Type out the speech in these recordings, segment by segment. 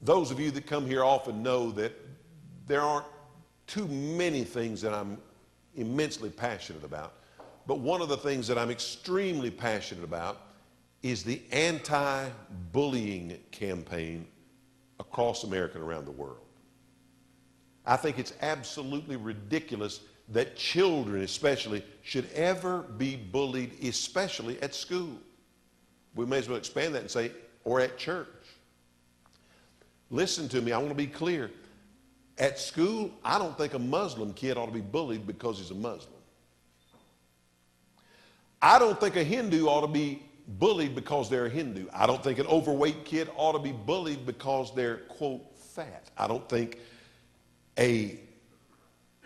Those of you that come here often know that there aren't too many things that I'm immensely passionate about. But one of the things that I'm extremely passionate about is the anti-bullying campaign across America and around the world. I think it's absolutely ridiculous that children especially should ever be bullied, especially at school. We may as well expand that and say, or at church. Listen to me, I want to be clear. At school, I don't think a Muslim kid ought to be bullied because he's a Muslim. I don't think a Hindu ought to be bullied because they're a Hindu. I don't think an overweight kid ought to be bullied because they're, quote, fat. I don't think a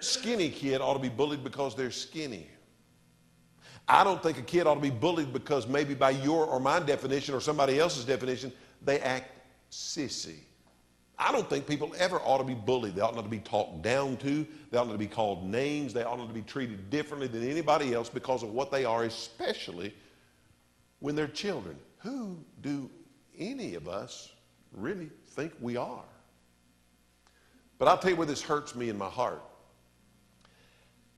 skinny kid ought to be bullied because they're skinny. I don't think a kid ought to be bullied because maybe by your or my definition or somebody else's definition, they act sissy. I don't think people ever ought to be bullied. They ought not to be talked down to. They ought not to be called names. They ought not to be treated differently than anybody else because of what they are, especially when they're children. Who do any of us really think we are? But I'll tell you where this hurts me in my heart.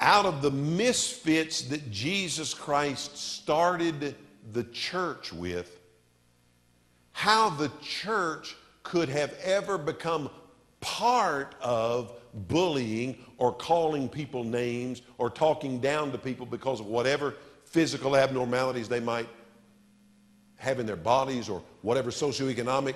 Out of the misfits that Jesus Christ started the church with, how the church could have ever become part of bullying or calling people names or talking down to people because of whatever physical abnormalities they might have in their bodies or whatever socioeconomic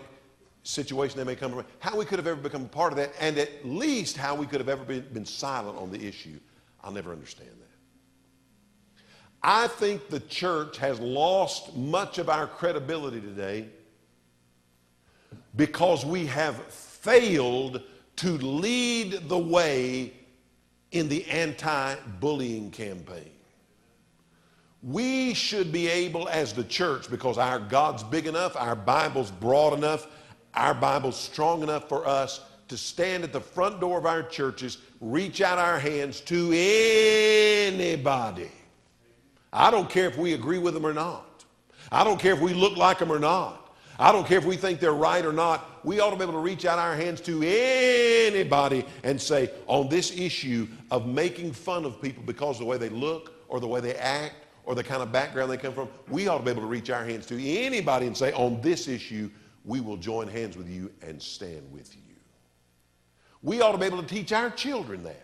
situation they may come from, how we could have ever become a part of that, and at least how we could have ever been silent on the issue. I'll never understand that. I think the church has lost much of our credibility today because we have failed to lead the way in the anti-bullying campaign. We should be able as the church, because our God's big enough, our Bible's broad enough, our Bible's strong enough for us to stand at the front door of our churches, reach out our hands to anybody. I don't care if we agree with them or not. I don't care if we look like them or not. I don't care if we think they're right or not. We ought to be able to reach out our hands to anybody and say, on this issue of making fun of people because of the way they look or the way they act or the kind of background they come from, we ought to be able to reach our hands to anybody and say, on this issue, we will join hands with you and stand with you. We ought to be able to teach our children that.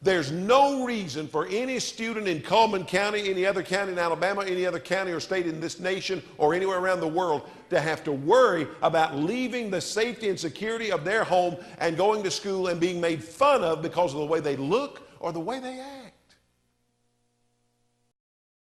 There's no reason for any student in Coleman County, any other county in Alabama, any other county or state in this nation or anywhere around the world to have to worry about leaving the safety and security of their home and going to school and being made fun of because of the way they look or the way they act.